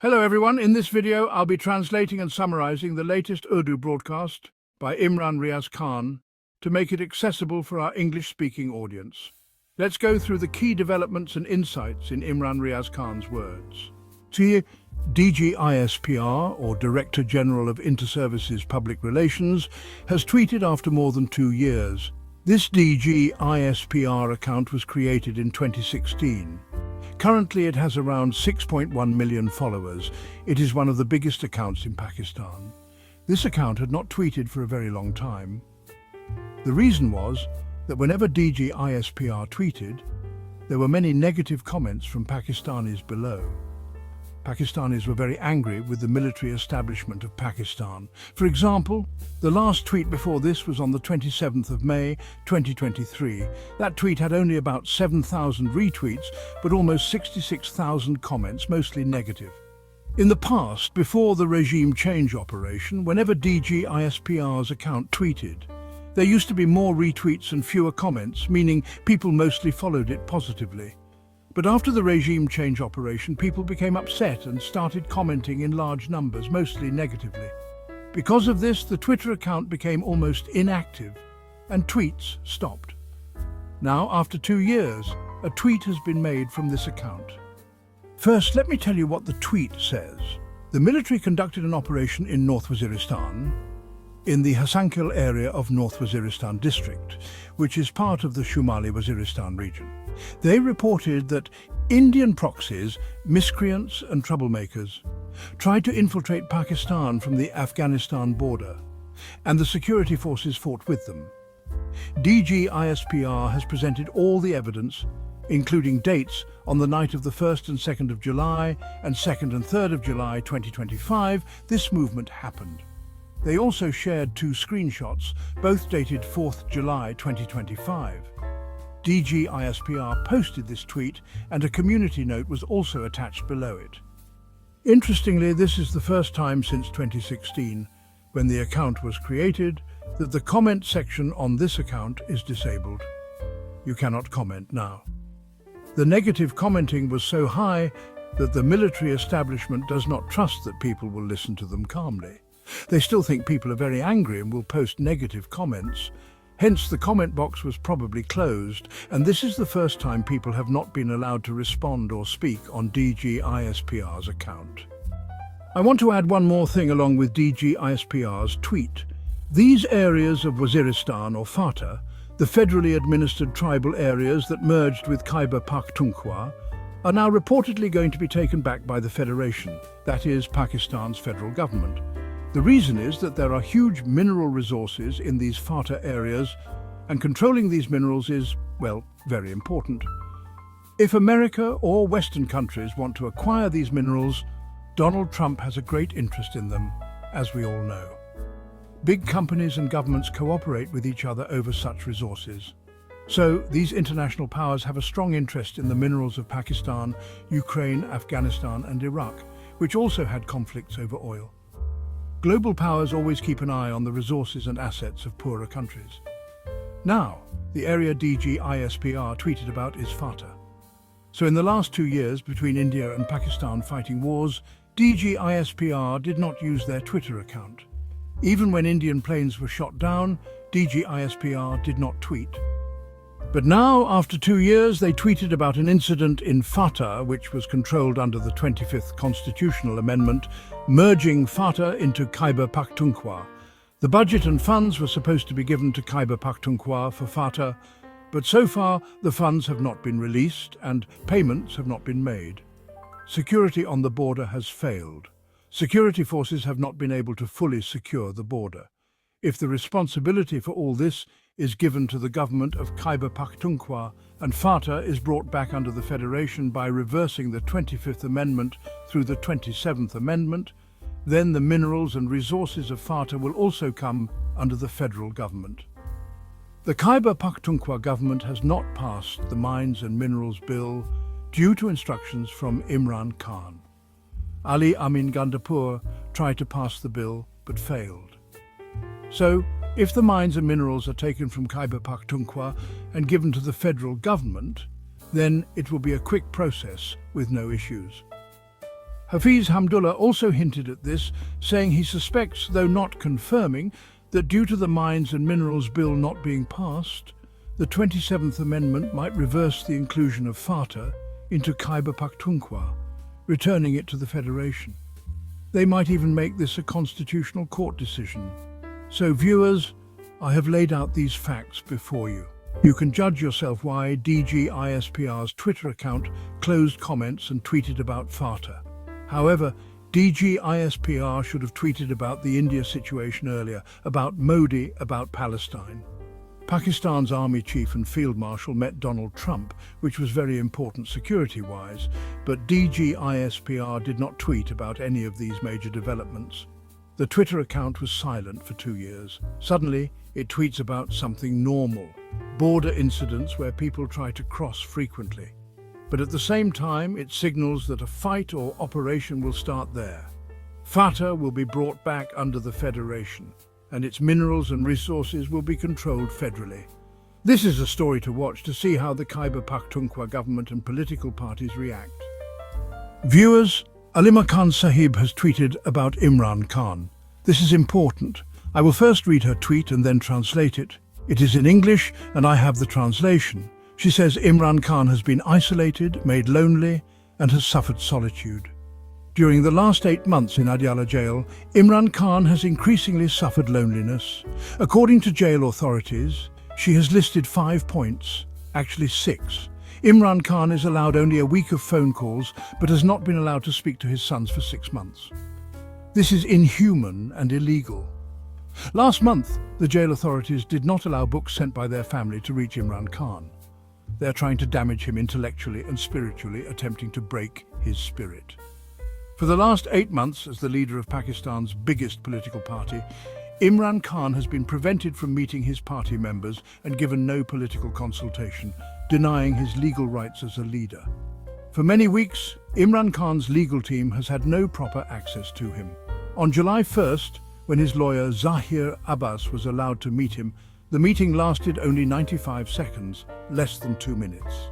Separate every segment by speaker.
Speaker 1: Hello everyone, in this video I'll be translating and summarizing the latest Urdu broadcast by Imran Riaz Khan to make it accessible for our English-speaking audience. Let's go through the key developments and insights in Imran Riaz Khan's words. DG ISPR, or Director General of Inter-Services Public Relations, has tweeted after more than 2 years. This DG ISPR account was created in 2016. Currently, it has around 6.1 million followers. It is one of the biggest accounts in Pakistan. This account had not tweeted for a very long time. The reason was that whenever DG ISPR tweeted, there were many negative comments from Pakistanis below. Pakistanis were very angry with the military establishment of Pakistan. For example, the last tweet before this was on the 27th of May 2023. That tweet had only about 7,000 retweets, but almost 66,000 comments, mostly negative. In the past, before the regime change operation, whenever DG ISPR's account tweeted, there used to be more retweets and fewer comments, meaning people mostly followed it positively. But after the regime change operation, people became upset and started commenting in large numbers, mostly negatively. Because of this, the Twitter account became almost inactive and tweets stopped. Now, after 2 years, a tweet has been made from this account. First, let me tell you what the tweet says. The military conducted an operation in North Waziristan, in the Hasankil area of North Waziristan district, which is part of the Shumali Waziristan region. They reported that Indian proxies, miscreants and troublemakers tried to infiltrate Pakistan from the Afghanistan border, and the security forces fought with them. DG ISPR has presented all the evidence, including dates on the night of the 1st and 2nd of July and 2nd and 3rd of July 2025, this movement happened. They also shared 2 screenshots, both dated 4th July 2025. DG ISPR posted this tweet, and a community note was also attached below it. Interestingly, this is the first time since 2016, when the account was created, that the comment section on this account is disabled. You cannot comment now. The negative commenting was so high that the military establishment does not trust that people will listen to them calmly. They still think people are very angry and will post negative comments. Hence, the comment box was probably closed, and this is the first time people have not been allowed to respond or speak on DG ISPR's account. I want to add one more thing along with DG ISPR's tweet. These areas of Waziristan or FATA, the federally administered tribal areas that merged with Khyber Pakhtunkhwa, are now reportedly going to be taken back by the Federation, that is, Pakistan's federal government. The reason is that there are huge mineral resources in these FATA areas, and controlling these minerals is, well, very important. If America or Western countries want to acquire these minerals, Donald Trump has a great interest in them, as we all know. Big companies and governments cooperate with each other over such resources. So, these international powers have a strong interest in the minerals of Pakistan, Ukraine, Afghanistan and Iraq, which also had conflicts over oil. Global powers always keep an eye on the resources and assets of poorer countries. Now, the area DG ISPR tweeted about is FATA. So in the last 2 years, between India and Pakistan fighting wars, DG ISPR did not use their Twitter account. Even when Indian planes were shot down, DG ISPR did not tweet. But now, after 2 years, they tweeted about an incident in FATA, which was controlled under the 25th Constitutional Amendment, merging FATA into Khyber Pakhtunkhwa. The budget and funds were supposed to be given to Khyber Pakhtunkhwa for FATA, but so far the funds have not been released and payments have not been made. Security on the border has failed. Security forces have not been able to fully secure the border. If the responsibility for all this is given to the government of Khyber Pakhtunkhwa and FATA is brought back under the Federation by reversing the 25th Amendment through the 27th Amendment, then the minerals and resources of FATA will also come under the federal government. The Khyber Pakhtunkhwa government has not passed the Mines and Minerals Bill due to instructions from Imran Khan. Ali Amin Gandapur tried to pass the bill but failed. So, if the mines and minerals are taken from Khyber Pakhtunkhwa and given to the federal government, then it will be a quick process with no issues. Hafiz Hamdullah also hinted at this, saying he suspects, though not confirming, that due to the Mines and Minerals Bill not being passed, the 27th Amendment might reverse the inclusion of FATA into Khyber Pakhtunkhwa, returning it to the Federation. They might even make this a constitutional court decision. So viewers, I have laid out these facts before you. You can judge yourself why DGISPR's Twitter account closed comments and tweeted about FATA. However, DGISPR should have tweeted about the India situation earlier, about Moeed, about Palestine. Pakistan's army chief and field marshal met Donald Trump, which was very important security-wise, but DGISPR did not tweet about any of these major developments. The Twitter account was silent for 2 years. Suddenly, it tweets about something normal, border incidents where people try to cross frequently. But at the same time, it signals that a fight or operation will start there. FATA will be brought back under the Federation, and its minerals and resources will be controlled federally. This is a story to watch to see how the Khyber Pakhtunkhwa government and political parties react. Viewers, Alima Khan Sahib has tweeted about Imran Khan. This is important. I will first read her tweet and then translate it. It is in English and I have the translation. She says Imran Khan has been isolated, made lonely, and has suffered solitude. During the last 8 months in Adiala jail, Imran Khan has increasingly suffered loneliness. According to jail authorities, she has listed 5 points, actually 6. Imran Khan is allowed only a week of phone calls, but has not been allowed to speak to his sons for 6 months. This is inhuman and illegal. Last month, the jail authorities did not allow books sent by their family to reach Imran Khan. They are trying to damage him intellectually and spiritually, attempting to break his spirit. For the last 8 months, as the leader of Pakistan's biggest political party, Imran Khan has been prevented from meeting his party members and given no political consultation, denying his legal rights as a leader. For many weeks, Imran Khan's legal team has had no proper access to him. On July 1st, when his lawyer Zahir Abbas was allowed to meet him, the meeting lasted only 95 seconds, less than 2 minutes.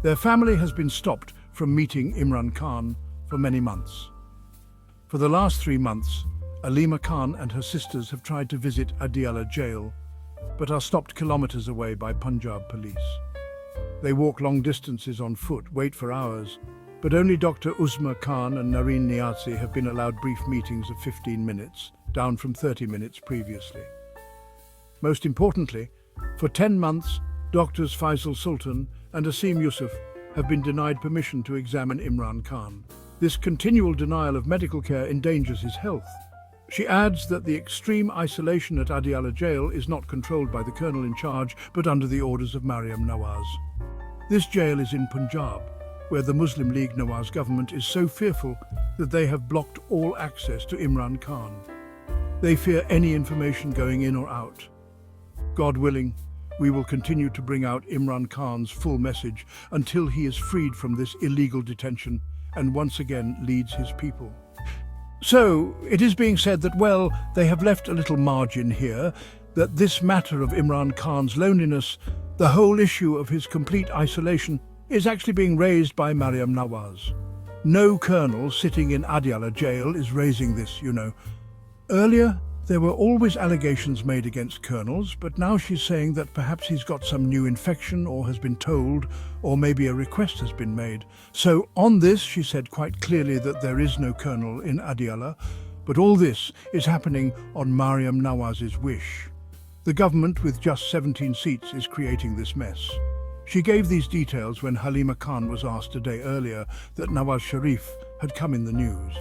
Speaker 1: Their family has been stopped from meeting Imran Khan for many months. For the last 3 months, Alima Khan and her sisters have tried to visit Adiala jail, but are stopped kilometers away by Punjab police. They walk long distances on foot, wait for hours, but only Dr. Uzma Khan and Nareen Niazi have been allowed brief meetings of 15 minutes, down from 30 minutes previously. Most importantly, for 10 months, doctors Faisal Sultan and Asim Yusuf have been denied permission to examine Imran Khan. This continual denial of medical care endangers his health. She adds that the extreme isolation at Adiala jail is not controlled by the colonel in charge, but under the orders of Maryam Nawaz. This jail is in Punjab, where the Muslim League Nawaz government is so fearful that they have blocked all access to Imran Khan. They fear any information going in or out. God willing, we will continue to bring out Imran Khan's full message until he is freed from this illegal detention and once again leads his people. So, it is being said that, well, they have left a little margin here, that this matter of Imran Khan's loneliness, the whole issue of his complete isolation, is actually being raised by Maryam Nawaz. No colonel sitting in Adiala jail is raising this, you know. Earlier, there were always allegations made against colonels, but now she's saying that perhaps he's got some new infection or has been told, or maybe a request has been made. So on this, she said quite clearly that there is no colonel in Adiala, but all this is happening on Maryam Nawaz's wish. The government, with just 17 seats, is creating this mess. She gave these details when Halima Khan was asked a day earlier that Nawaz Sharif had come in the news.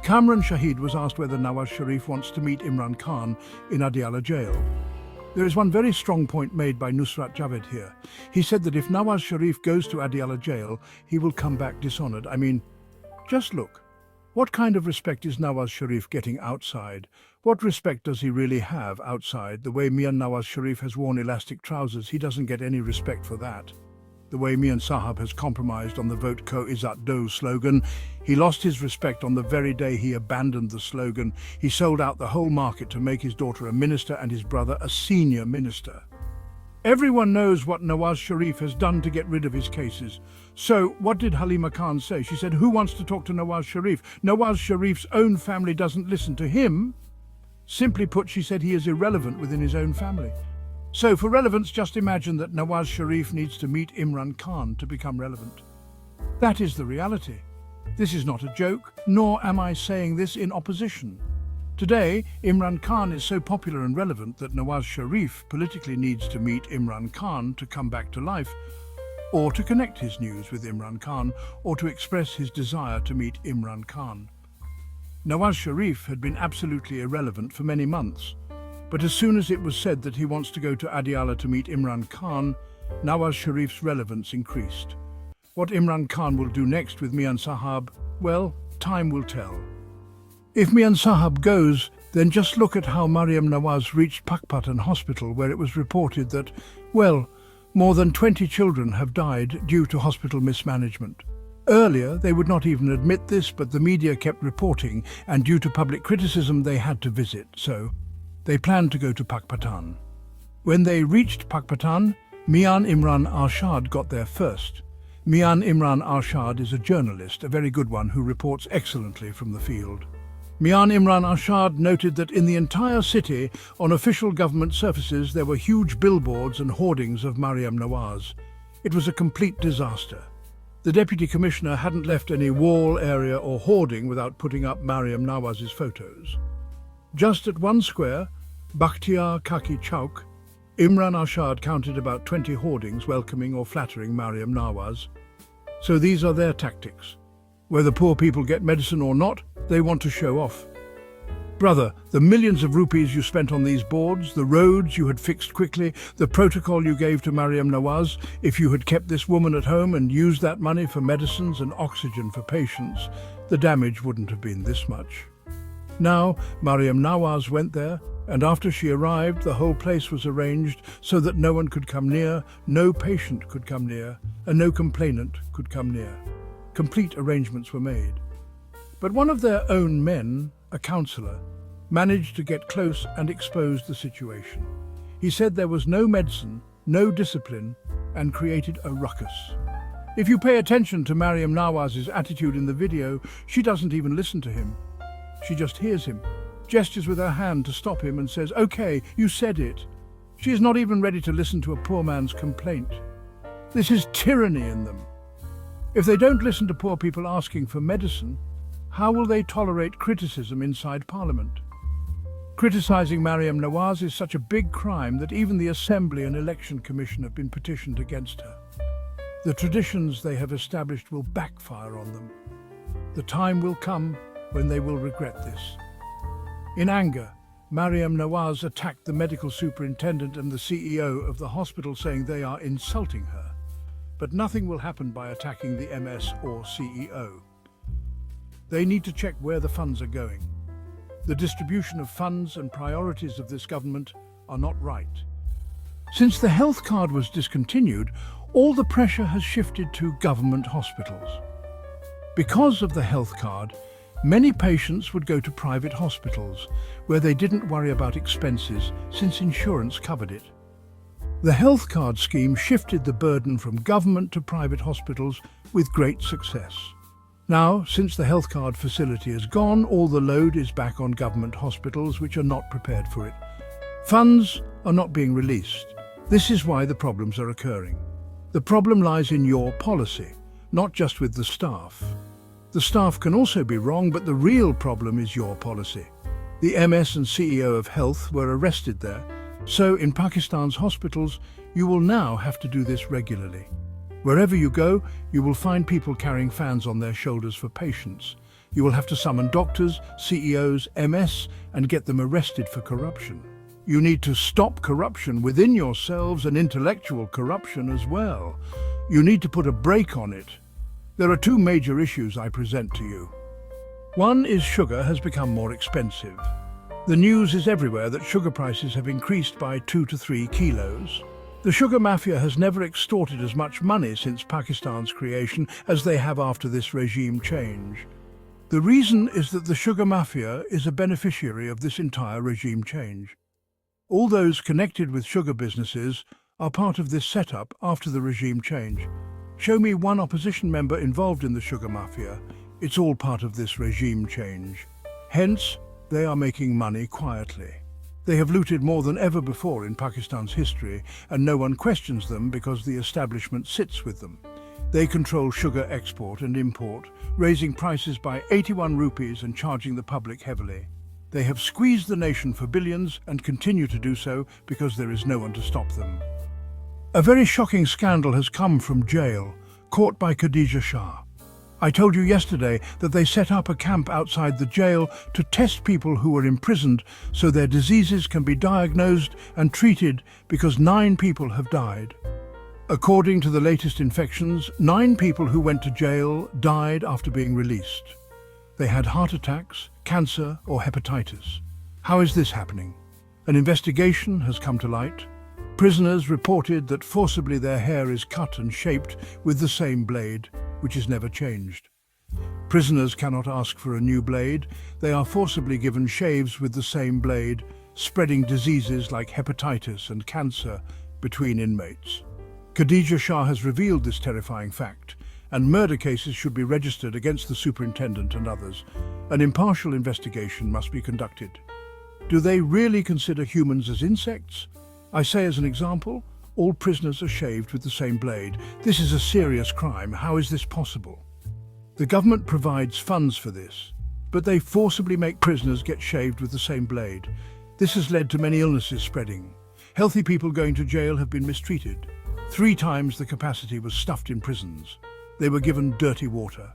Speaker 1: Kamran Shahid was asked whether Nawaz Sharif wants to meet Imran Khan in Adiala jail. There is one very strong point made by Nusrat Javed here. He said that if Nawaz Sharif goes to Adiala jail, he will come back dishonored. I mean, just look. What kind of respect is Nawaz Sharif getting outside? What respect does he really have outside? The way Mian Nawaz Sharif has worn elastic trousers, he doesn't get any respect for that. The way Mian Sahab has compromised on the Vote Ko Izzat Do slogan, he lost his respect on the very day he abandoned the slogan. He sold out the whole market to make his daughter a minister and his brother a senior minister. Everyone knows what Nawaz Sharif has done to get rid of his cases. So, what did Halima Khan say? She said, who wants to talk to Nawaz Sharif? Nawaz Sharif's own family doesn't listen to him. Simply put, she said he is irrelevant within his own family. So, for relevance, just imagine that Nawaz Sharif needs to meet Imran Khan to become relevant. That is the reality. This is not a joke, nor am I saying this in opposition. Today, Imran Khan is so popular and relevant that Nawaz Sharif politically needs to meet Imran Khan to come back to life, or to connect his news with Imran Khan, or to express his desire to meet Imran Khan. Nawaz Sharif had been absolutely irrelevant for many months, but as soon as it was said that he wants to go to Adiala to meet Imran Khan, Nawaz Sharif's relevance increased. What Imran Khan will do next with Mian Sahab, well, time will tell. If Mian Sahab goes, then just look at how Mariam Nawaz reached Pakistan Hospital, where it was reported that, well, more than 20 children have died due to hospital mismanagement. Earlier, they would not even admit this, but the media kept reporting, and due to public criticism, they had to visit, so they planned to go to Pakistan. When they reached Pakistan, Mian Imran Arshad got there first. Mian Imran Arshad is a journalist, a very good one, who reports excellently from the field. Mian Imran Arshad noted that in the entire city, on official government surfaces, there were huge billboards and hoardings of Mariam Nawaz. It was a complete disaster. The Deputy Commissioner hadn't left any wall area or hoarding without putting up Mariam Nawaz's photos. Just at one square, Bakhtiar Kaki Chowk, Imran Arshad counted about 20 hoardings welcoming or flattering Mariam Nawaz. So these are their tactics. Whether poor people get medicine or not, they want to show off. Brother, the millions of rupees you spent on these boards, the roads you had fixed quickly, the protocol you gave to Mariam Nawaz, if you had kept this woman at home and used that money for medicines and oxygen for patients, the damage wouldn't have been this much. Now, Mariam Nawaz went there, and after she arrived, the whole place was arranged so that no one could come near, no patient could come near, and no complainant could come near. Complete arrangements were made. But one of their own men, a counsellor, managed to get close and expose the situation. He said there was no medicine, no discipline, and created a ruckus. If you pay attention to Mariam Nawaz's attitude in the video, she doesn't even listen to him. She just hears him, gestures with her hand to stop him and says, "Okay, you said it." She is not even ready to listen to a poor man's complaint. This is tyranny in them. If they don't listen to poor people asking for medicine, how will they tolerate criticism inside Parliament? Criticising Mariam Nawaz is such a big crime that even the Assembly and Election Commission have been petitioned against her. The traditions they have established will backfire on them. The time will come when they will regret this. In anger, Mariam Nawaz attacked the medical superintendent and the CEO of the hospital, saying they are insulting her. But nothing will happen by attacking the MS or CEO. They need to check where the funds are going. The distribution of funds and priorities of this government are not right. Since the health card was discontinued, all the pressure has shifted to government hospitals. Because of the health card, many patients would go to private hospitals, where they didn't worry about expenses since insurance covered it. The health card scheme shifted the burden from government to private hospitals with great success. Now, since the health card facility is gone, all the load is back on government hospitals, which are not prepared for it. Funds are not being released. This is why the problems are occurring. The problem lies in your policy, not just with the staff. The staff can also be wrong, but the real problem is your policy. The MS and CEO of health were arrested there, so in Pakistan's hospitals, you will now have to do this regularly. Wherever you go, you will find people carrying fans on their shoulders for patients. You will have to summon doctors, CEOs, MS, and get them arrested for corruption. You need to stop corruption within yourselves and intellectual corruption as well. You need to put a brake on it. There are two major issues I present to you. One is sugar has become more expensive. The news is everywhere that sugar prices have increased by 2 to 3 kilos. The sugar mafia has never extorted as much money since Pakistan's creation as they have after this regime change. The reason is that the sugar mafia is a beneficiary of this entire regime change. All those connected with sugar businesses are part of this setup after the regime change. Show me one opposition member involved in the sugar mafia. It's all part of this regime change. Hence, they are making money quietly. They have looted more than ever before in Pakistan's history, and no one questions them because the establishment sits with them. They control sugar export and import, raising prices by 81 rupees and charging the public heavily. They have squeezed the nation for billions and continue to do so because there is no one to stop them. A very shocking scandal has come from jail, caught by Khadija Shah. I told you yesterday that they set up a camp outside the jail to test people who were imprisoned so their diseases can be diagnosed and treated because 9 people have died. According to the latest infections, 9 people who went to jail died after being released. They had heart attacks, cancer or hepatitis. How is this happening? An investigation has come to light. Prisoners reported that forcibly their hair is cut and shaped with the same blade, which is never changed. Prisoners cannot ask for a new blade. They are forcibly given shaves with the same blade, spreading diseases like hepatitis and cancer between inmates. Khadija Shah has revealed this terrifying fact, and murder cases should be registered against the superintendent and others. An impartial investigation must be conducted. Do they really consider humans as insects? I say as an example, all prisoners are shaved with the same blade. This is a serious crime. How is this possible? The government provides funds for this, but they forcibly make prisoners get shaved with the same blade. This has led to many illnesses spreading. Healthy people going to jail have been mistreated. 3 times the capacity was stuffed in prisons. They were given dirty water.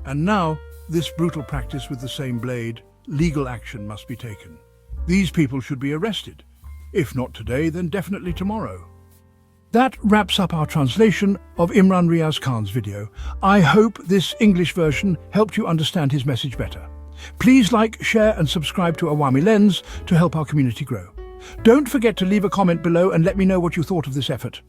Speaker 1: And now, this brutal practice with the same blade, legal action must be taken. These people should be arrested. If not today, then definitely tomorrow. That wraps up our translation of Imran Riaz Khan's video. I hope this English version helped you understand his message better. Please like, share and subscribe to Awami Lens to help our community grow. Don't forget to leave a comment below and let me know what you thought of this effort.